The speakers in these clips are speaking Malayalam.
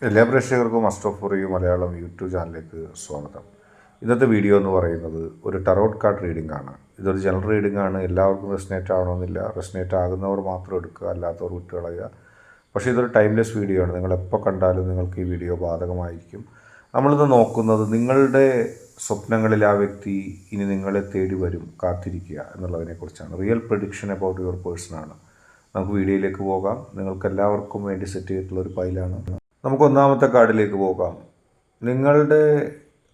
എല്ലാ പ്രേക്ഷകർക്കും ഫോർ യു മലയാളം യൂട്യൂബ് ചാനലിലേക്ക് സ്വാഗതം. ഇന്നത്തെ വീഡിയോ എന്ന് പറയുന്നത് ഒരു ടറോട്ട് കാർഡ് റീഡിംഗ് ആണ്. ഇതൊരു ജനറൽ റീഡിംഗ് ആണ്. എല്ലാവർക്കും റെസനേറ്റ് ആവണമെന്നില്ല. റെസനേറ്റ് ആകുന്നവർ മാത്രം എടുക്കുക, അല്ലാത്തവർ വിട്ട് കളയുക. പക്ഷേ ഇതൊരു ടൈംലെസ് വീഡിയോ ആണ്. നിങ്ങൾ എപ്പോൾ കണ്ടാലും നിങ്ങൾക്ക് ഈ വീഡിയോ ബാധകമായിരിക്കും. നമ്മളിത് നോക്കുന്നത് നിങ്ങളുടെ സ്വപ്നങ്ങളിൽ ആ വ്യക്തി ഇനി നിങ്ങളെ തേടി വരും, കാത്തിരിക്കുക എന്നുള്ളതിനെക്കുറിച്ചാണ്. റിയൽ പ്രഡിക്ഷൻ അബൌട്ട് യുവർ പേഴ്സണാണ്. നമുക്ക് വീഡിയോയിലേക്ക് പോകാം. നിങ്ങൾക്ക് എല്ലാവർക്കും വേണ്ടി സെറ്റ് ചെയ്തിട്ടുള്ള ഒരു ഫയലാണ്. നമുക്ക് ഒന്നാമത്തെ കാർഡിലേക്ക് പോകാം. നിങ്ങളുടെ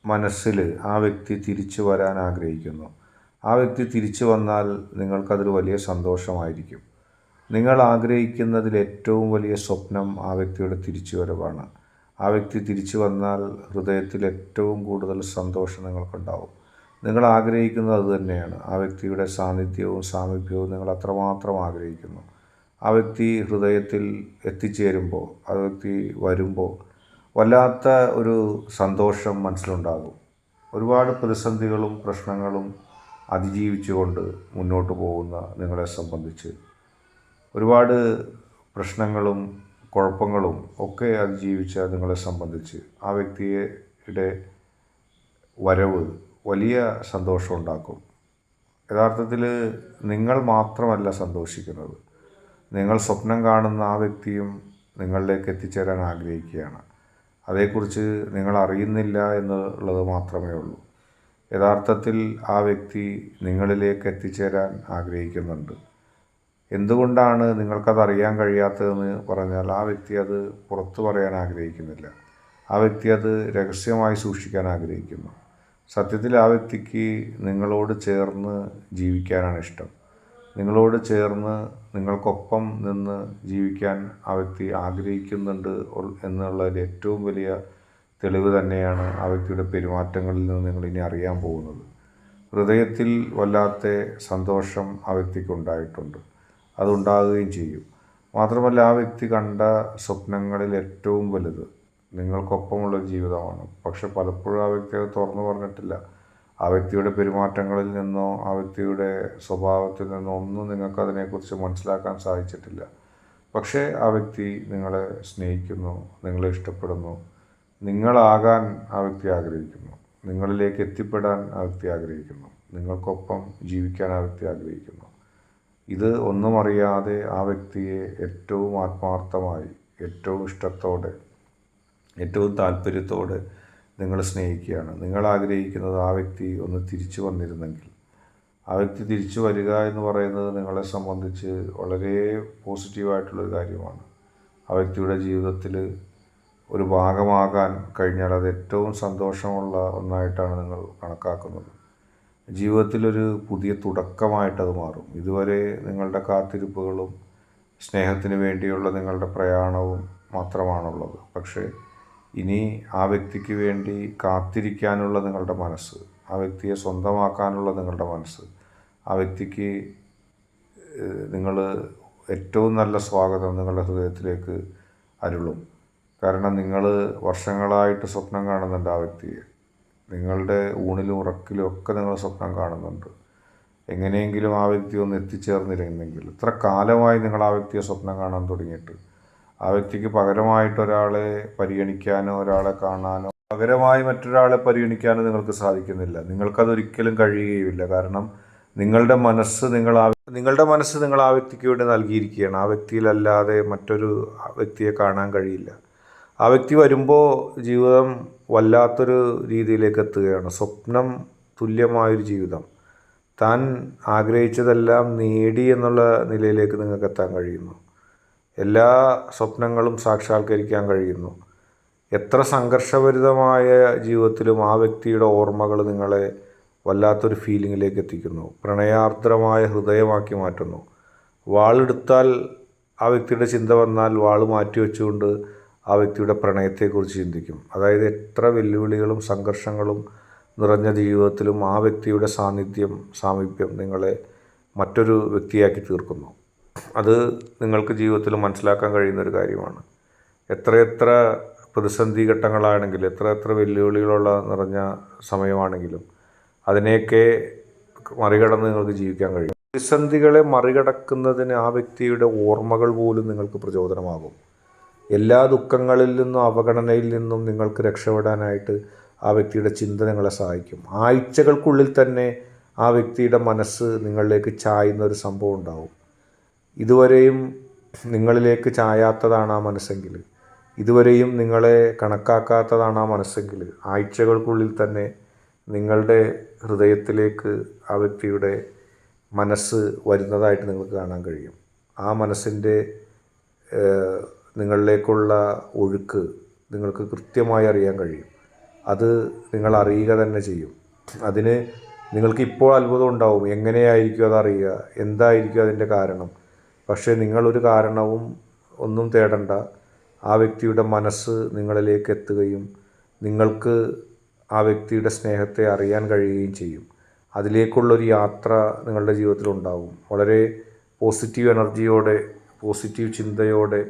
മനസ്സിൽ ആ വ്യക്തി തിരിച്ചു വരാൻ ആഗ്രഹിക്കുന്നു. ആ വ്യക്തി തിരിച്ചു വന്നാൽ നിങ്ങൾക്കതൊരു വലിയ സന്തോഷമായിരിക്കും. നിങ്ങൾ ആഗ്രഹിക്കുന്നതിൽ ഏറ്റവും വലിയ സ്വപ്നം ആ വ്യക്തിയുടെ തിരിച്ചുവരവാണ്. ആ വ്യക്തി തിരിച്ചു വന്നാൽ ഹൃദയത്തിൽ ഏറ്റവും കൂടുതൽ സന്തോഷം നിങ്ങൾക്കുണ്ടാവും. നിങ്ങൾ ആഗ്രഹിക്കുന്നത് അതുതന്നെയാണ്. ആ വ്യക്തിയുടെ സാന്നിധ്യവും സാമീപ്യവും നിങ്ങൾ അത്രമാത്രം ആഗ്രഹിക്കുന്നു. ആ വ്യക്തി ഹൃദയത്തിൽ എത്തിച്ചേരുമ്പോൾ, ആ വ്യക്തി വരുമ്പോൾ വല്ലാത്ത ഒരു സന്തോഷം മനസ്സിലുണ്ടാകും. ഒരുപാട് പ്രതിസന്ധികളും പ്രശ്നങ്ങളും അതിജീവിച്ചുകൊണ്ട് മുന്നോട്ട് പോകുന്ന നിങ്ങളെ സംബന്ധിച്ച്, ഒരുപാട് പ്രശ്നങ്ങളും കുഴപ്പങ്ങളും ഒക്കെ അതിജീവിച്ച നിങ്ങളെ സംബന്ധിച്ച് ആ വ്യക്തിയുടെ വരവ് വലിയ സന്തോഷമുണ്ടാക്കും. യഥാർത്ഥത്തിൽ നിങ്ങൾ മാത്രമല്ല സന്തോഷിക്കുന്നത്, നിങ്ങൾ സ്വപ്നം കാണുന്ന ആ വ്യക്തിയും നിങ്ങളിലേക്ക് എത്തിച്ചേരാൻ ആഗ്രഹിക്കുകയാണ്. അതേക്കുറിച്ച് നിങ്ങൾ അറിയുന്നില്ല എന്നുള്ളത് മാത്രമേ ഉള്ളൂ. യഥാർത്ഥത്തിൽ ആ വ്യക്തി നിങ്ങളിലേക്ക് എത്തിച്ചേരാൻ ആഗ്രഹിക്കുന്നുണ്ട്. എന്തുകൊണ്ടാണ് നിങ്ങൾക്കത് അറിയാൻ കഴിയാത്തതെന്ന് പറഞ്ഞാൽ, ആ വ്യക്തി അത് പുറത്തു പറയാൻ ആഗ്രഹിക്കുന്നില്ല. ആ വ്യക്തി അത് രഹസ്യമായി സൂക്ഷിക്കാൻ ആഗ്രഹിക്കുന്നു. സത്യത്തിൽ ആ വ്യക്തിക്ക് നിങ്ങളോട് ചേർന്ന് ജീവിക്കാനാണ് ഇഷ്ടം. നിങ്ങളോട് ചേർന്ന് നിങ്ങൾക്കൊപ്പം നിന്ന് ജീവിക്കാൻ ആ വ്യക്തി ആഗ്രഹിക്കുന്നുണ്ട് എന്നുള്ളതിൽ ഏറ്റവും വലിയ തെളിവ് തന്നെയാണ് ആ വ്യക്തിയുടെ പെരുമാറ്റങ്ങളിൽ നിന്ന് നിങ്ങളിനി അറിയാൻ പോകുന്നത്. ഹൃദയത്തിൽ വല്ലാത്ത സന്തോഷം ആ വ്യക്തിക്ക് ഉണ്ടായിട്ടുണ്ട്. അതുണ്ടാകുകയും ചെയ്യും. മാത്രമല്ല, ആ വ്യക്തി കണ്ട സ്വപ്നങ്ങളിൽ ഏറ്റവും വലുത് നിങ്ങൾക്കൊപ്പമുള്ളൊരു ജീവിതമാണ്. പക്ഷെ പലപ്പോഴും ആ വ്യക്തി അത് തുറന്നു പറഞ്ഞിട്ടില്ല. ആ വ്യക്തിയുടെ പെരുമാറ്റങ്ങളിൽ നിന്നോ ആ വ്യക്തിയുടെ സ്വഭാവത്തിൽ നിന്നോ ഒന്നും നിങ്ങൾക്കതിനെക്കുറിച്ച് മനസ്സിലാക്കാൻ സാധിച്ചിട്ടില്ല. പക്ഷേ ആ വ്യക്തി നിങ്ങളെ സ്നേഹിക്കുന്നു, നിങ്ങളെ ഇഷ്ടപ്പെടുന്നു, നിങ്ങളാകാൻ ആ വ്യക്തി ആഗ്രഹിക്കുന്നു, നിങ്ങളിലേക്ക് എത്തിപ്പെടാൻ ആ വ്യക്തി ആഗ്രഹിക്കുന്നു, നിങ്ങൾക്കൊപ്പം ജീവിക്കാൻ ആ വ്യക്തി ആഗ്രഹിക്കുന്നു. ഇത് ഒന്നും അറിയാതെ ആ വ്യക്തിയെ ഏറ്റവും ആത്മാർത്ഥമായി, ഏറ്റവും ഇഷ്ടത്തോടെ, ഏറ്റവും താല്പര്യത്തോടെ നിങ്ങൾ സ്നേഹിക്കുകയാണ്. നിങ്ങൾ ആഗ്രഹിക്കുന്നത് ആ വ്യക്തി ഒന്ന് തിരിച്ചു വന്നിരുന്നെങ്കിൽ. ആ വ്യക്തി തിരിച്ചു വരിക എന്ന് പറയുന്നത് നിങ്ങളെ സംബന്ധിച്ച് വളരെ പോസിറ്റീവായിട്ടുള്ളൊരു കാര്യമാണ്. ആ വ്യക്തിയുടെ ജീവിതത്തിൽ ഒരു ഭാഗമാകാൻ കഴിഞ്ഞാൽ അത് ഏറ്റവും സന്തോഷമുള്ള ഒന്നായിട്ടാണ് നിങ്ങൾ കണക്കാക്കുന്നത്. ജീവിതത്തിലൊരു പുതിയ തുടക്കമായിട്ടത് മാറും. ഇതുവരെ നിങ്ങളുടെ കാത്തിരിപ്പുകളും സ്നേഹത്തിന് വേണ്ടിയുള്ള നിങ്ങളുടെ പ്രയാണവും മാത്രമാണുള്ളത്. പക്ഷേ ഇനി ആ വ്യക്തിക്ക് വേണ്ടി കാത്തിരിക്കാനുള്ള നിങ്ങളുടെ മനസ്സ്, ആ വ്യക്തിയെ സ്വന്തമാക്കാനുള്ള നിങ്ങളുടെ മനസ്സ്, ആ വ്യക്തിക്ക് നിങ്ങൾ ഏറ്റവും നല്ല സ്വാഗതം നിങ്ങളുടെ ഹൃദയത്തിലേക്ക് അരുളും. കാരണം നിങ്ങൾ വർഷങ്ങളായിട്ട് സ്വപ്നം കാണുന്നുണ്ട് ആ വ്യക്തിയെ. നിങ്ങളുടെ ഊണിലും ഉറക്കിലും ഒക്കെ നിങ്ങൾ സ്വപ്നം കാണുന്നുണ്ട്. എങ്ങനെയെങ്കിലും ആ വ്യക്തി ഒന്ന് എത്തിച്ചേർന്നിരുന്നെങ്കിൽ. ഇത്ര കാലമായി നിങ്ങൾ ആ വ്യക്തിയെ സ്വപ്നം കാണാൻ തുടങ്ങിയിട്ട് ആ വ്യക്തിക്ക് പകരമായിട്ട് ഒരാളെ പരിഗണിക്കാനോ ഒരാളെ കാണാനോ പകരമായി മറ്റൊരാളെ പരിഗണിക്കാനോ നിങ്ങൾക്ക് സാധിക്കുന്നില്ല. നിങ്ങൾക്കതൊരിക്കലും കഴിയുകയുമില്ല. കാരണം നിങ്ങളുടെ മനസ്സ് നിങ്ങൾ ആ വ്യക്തിക്ക് വേണ്ടി നൽകിയിരിക്കുകയാണ്. ആ വ്യക്തിയിലല്ലാതെ മറ്റൊരു വ്യക്തിയെ കാണാൻ കഴിയില്ല. ആ വ്യക്തി വരുമ്പോൾ ജീവിതം വല്ലാത്തൊരു രീതിയിലേക്ക് എത്തുകയാണ്. സ്വപ്നം തുല്യമായൊരു ജീവിതം, താൻ ആഗ്രഹിച്ചതെല്ലാം നേടി എന്നുള്ള നിലയിലേക്ക് നിങ്ങൾക്ക് എത്താൻ കഴിയുന്നു. എല്ലാ സ്വപ്നങ്ങളും സാക്ഷാത്കരിക്കാൻ കഴിയുന്നു. എത്ര സംഘർഷഭരിതമായ ജീവിതത്തിലും ആ വ്യക്തിയുടെ ഓർമ്മകൾ നിങ്ങളെ വല്ലാത്തൊരു ഫീലിങ്ങിലേക്ക് എത്തിക്കുന്നു. പ്രണയാർദ്രമായ ഹൃദയമാക്കി മാറ്റുന്നു. വാളെടുത്താൽ ആ വ്യക്തിയുടെ ചിന്ത വന്നാൽ വാൾ മാറ്റി വെച്ചുകൊണ്ട് ആ വ്യക്തിയുടെ പ്രണയത്തെക്കുറിച്ച് ചിന്തിക്കും. അതായത് എത്ര വെല്ലുവിളികളും സംഘർഷങ്ങളും നിറഞ്ഞ ജീവിതത്തിലും ആ വ്യക്തിയുടെ സാമീപ്യം നിങ്ങളെ മറ്റൊരു വ്യക്തിയാക്കി തീർക്കുന്നു. അത് നിങ്ങൾക്ക് ജീവിതത്തിൽ മനസ്സിലാക്കാൻ കഴിയുന്നൊരു കാര്യമാണ്. എത്രയെത്ര പ്രതിസന്ധി ഘട്ടങ്ങളാണെങ്കിലും, എത്ര വെല്ലുവിളികളുള്ള നിറഞ്ഞ സമയമാണെങ്കിലും അതിനെയൊക്കെ മറികടന്ന് നിങ്ങൾക്ക് ജീവിക്കാൻ കഴിയും. പ്രതിസന്ധികളെ മറികടക്കുന്നതിന് ആ വ്യക്തിയുടെ ഓർമ്മകൾ പോലും നിങ്ങൾക്ക് പ്രചോദനമാകും. എല്ലാ ദുഃഖങ്ങളിൽ നിന്നും അവഗണനയിൽ നിന്നും നിങ്ങൾക്ക് രക്ഷപ്പെടാനായിട്ട് ആ വ്യക്തിയുടെ ചിന്ത നിങ്ങളെ സഹായിക്കും. ആഴ്ചകൾക്കുള്ളിൽ തന്നെ ആ വ്യക്തിയുടെ മനസ്സ് നിങ്ങളിലേക്ക് ചായുന്ന ഒരു സംഭവം ഉണ്ടാവും. ഇതുവരെയും നിങ്ങളിലേക്ക് ചായാത്തതാണ് ആ മനസ്സെങ്കിൽ, ഇതുവരെയും നിങ്ങളെ കണക്കാക്കാത്തതാണ് ആ മനസ്സെങ്കിൽ, ആഴ്ചകൾക്കുള്ളിൽ തന്നെ നിങ്ങളുടെ ഹൃദയത്തിലേക്ക് ആ വ്യക്തിയുടെ മനസ്സ് വരുന്നതായിട്ട് നിങ്ങൾക്ക് കാണാൻ കഴിയും. ആ മനസ്സിൻ്റെ നിങ്ങളിലേക്കുള്ള ഒഴുക്ക് നിങ്ങൾക്ക് കൃത്യമായി അറിയാൻ കഴിയും. അത് നിങ്ങൾ അറിയുക തന്നെ ചെയ്യും. അതിന് നിങ്ങൾക്ക് ഇപ്പോൾ അത്ഭുതം ഉണ്ടാവും, എങ്ങനെയായിരിക്കും അതറിയുക, എന്തായിരിക്കും അതിൻ്റെ കാരണം. പക്ഷേ നിങ്ങളൊരു കാരണവും ഒന്നും തേടണ്ട. ആ വ്യക്തിയുടെ മനസ്സ് നിങ്ങളിലേക്ക് എത്തുകയും നിങ്ങൾക്ക് ആ വ്യക്തിയുടെ സ്നേഹത്തെ അറിയാൻ കഴിയുകയും ചെയ്യും. അതിലേക്കുള്ളൊരു യാത്ര നിങ്ങളുടെ ജീവിതത്തിലുണ്ടാവും. വളരെ പോസിറ്റീവ് എനർജിയോടെ, പോസിറ്റീവ് ചിന്തയോടെ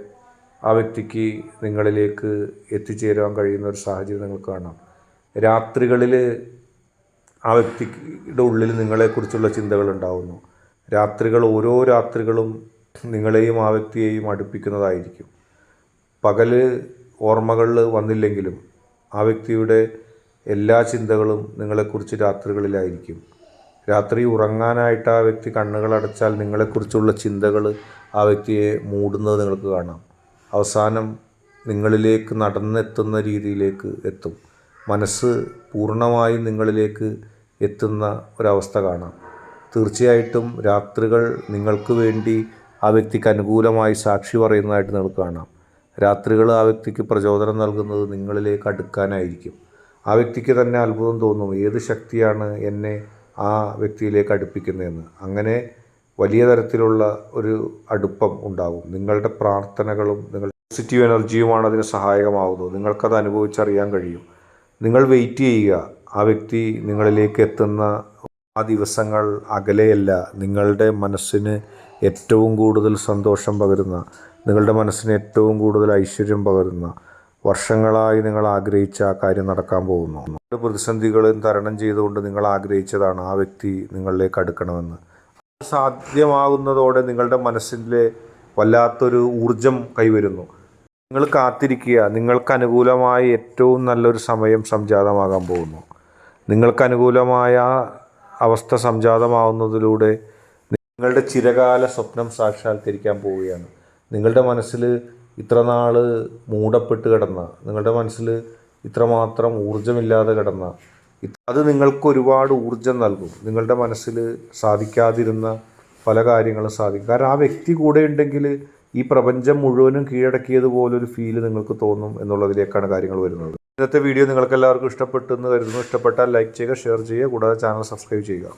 ആ വ്യക്തിക്ക് നിങ്ങളിലേക്ക് എത്തിച്ചേരാൻ കഴിയുന്ന ഒരു സാഹചര്യം നിങ്ങൾക്ക് കാണാം. രാത്രികളിൽ ആ വ്യക്തിയുടെ ഉള്ളിൽ നിങ്ങളെക്കുറിച്ചുള്ള ചിന്തകൾ ഉണ്ടാവുന്നു. രാത്രികൾ, ഓരോ രാത്രികളും നിങ്ങളെയും ആ വ്യക്തിയെയും അടുപ്പിക്കുന്നതായിരിക്കും. പകൽ ഓർമ്മകളിൽ വന്നില്ലെങ്കിലും ആ വ്യക്തിയുടെ എല്ലാ ചിന്തകളും നിങ്ങളെക്കുറിച്ച് രാത്രികളിലായിരിക്കും. രാത്രി ഉറങ്ങാനായിട്ട് ആ വ്യക്തി കണ്ണുകളടച്ചാൽ നിങ്ങളെക്കുറിച്ചുള്ള ചിന്തകൾ ആ വ്യക്തിയെ മൂടുന്നത് നിങ്ങൾക്ക് കാണാം. അവസാനം നിങ്ങളിലേക്ക് നടന്നെത്തുന്ന രീതിയിലേക്ക് എത്തും. മനസ്സ് പൂർണ്ണമായും നിങ്ങളിലേക്ക് എത്തുന്ന ഒരവസ്ഥ കാണാം. തീർച്ചയായിട്ടും രാത്രികൾ നിങ്ങൾക്ക് വേണ്ടി ആ വ്യക്തിക്ക് അനുകൂലമായി സാക്ഷി പറയുന്നതായിട്ട് നിങ്ങൾക്ക് കാണാം. രാത്രികൾ ആ വ്യക്തിക്ക് പ്രചോദനം നൽകുന്നത് നിങ്ങളിലേക്ക് അടുക്കാനായിരിക്കും. ആ വ്യക്തിക്ക് തന്നെ അത്ഭുതം തോന്നും, ഏത് ശക്തിയാണ് എന്നെ ആ വ്യക്തിയിലേക്ക് അടുപ്പിക്കുന്നതെന്ന്. അങ്ങനെ വലിയ തരത്തിലുള്ള ഒരു അടുപ്പം ഉണ്ടാകും. നിങ്ങളുടെ പ്രാർത്ഥനകളും നിങ്ങളുടെ പോസിറ്റീവ് എനർജിയുമാണ് അതിന് സഹായകമാകുന്നത്. നിങ്ങൾക്കത് അനുഭവിച്ചറിയാൻ കഴിയും. നിങ്ങൾ വെയിറ്റ് ചെയ്യുക. ആ വ്യക്തി നിങ്ങളിലേക്ക് എത്തുന്ന ആ ദിവസങ്ങൾ അകലെയല്ല. നിങ്ങളുടെ മനസ്സിന് ഏറ്റവും കൂടുതൽ സന്തോഷം പകരുന്ന, നിങ്ങളുടെ മനസ്സിന് ഏറ്റവും കൂടുതൽ ഐശ്വര്യം പകരുന്ന, വർഷങ്ങളായി നിങ്ങൾ ആഗ്രഹിച്ച ആ കാര്യം നടക്കാൻ പോകുന്നു. പ്രതിസന്ധികളും തരണം ചെയ്തുകൊണ്ട് നിങ്ങൾ ആഗ്രഹിച്ചതാണ് ആ വ്യക്തി നിങ്ങളിലേക്ക് അടുക്കണമെന്ന്. സാധ്യമാകുന്നതോടെ നിങ്ങളുടെ മനസ്സിലെ വല്ലാത്തൊരു ഊർജം കൈവരുന്നു. നിങ്ങൾ കാത്തിരിക്കുക. നിങ്ങൾക്ക് അനുകൂലമായി ഏറ്റവും നല്ലൊരു സമയം സംജാതമാകാൻ പോകുന്നു. നിങ്ങൾക്ക് അനുകൂലമായ അവസ്ഥ സംജാതമാവുന്നതിലൂടെ നിങ്ങളുടെ ചിരകാല സ്വപ്നം സാക്ഷാത്കരിക്കാൻ പോവുകയാണ്. നിങ്ങളുടെ മനസ്സിൽ ഇത്ര നാൾ മൂടപ്പെട്ട് കിടന്ന, നിങ്ങളുടെ മനസ്സിൽ ഇത്രമാത്രം ഊർജ്ജമില്ലാതെ കിടന്ന, അത് നിങ്ങൾക്ക് ഒരുപാട് ഊർജ്ജം നൽകും. നിങ്ങളുടെ മനസ്സിൽ സാധിക്കാതിരുന്ന പല കാര്യങ്ങളും സാധിക്കും. കാരണം ആ വ്യക്തി കൂടെ ഉണ്ടെങ്കിൽ ഈ പ്രപഞ്ചം മുഴുവനും കീഴടക്കിയതുപോലൊരു ഫീല് നിങ്ങൾക്ക് തോന്നും എന്നുള്ളതിലേക്കാണ് കാര്യങ്ങൾ വരുന്നത്. ഇന്നത്തെ വീഡിയോ നിങ്ങൾക്ക് എല്ലാവർക്കും ഇഷ്ടപ്പെട്ടു എന്ന് കരുതുന്നു. ഇഷ്ടപ്പെട്ടാൽ ലൈക്ക് ചെയ്യുക, ഷെയർ ചെയ്യുക, കൂടാതെ ചാനൽ സബ്സ്ക്രൈബ് ചെയ്യുക.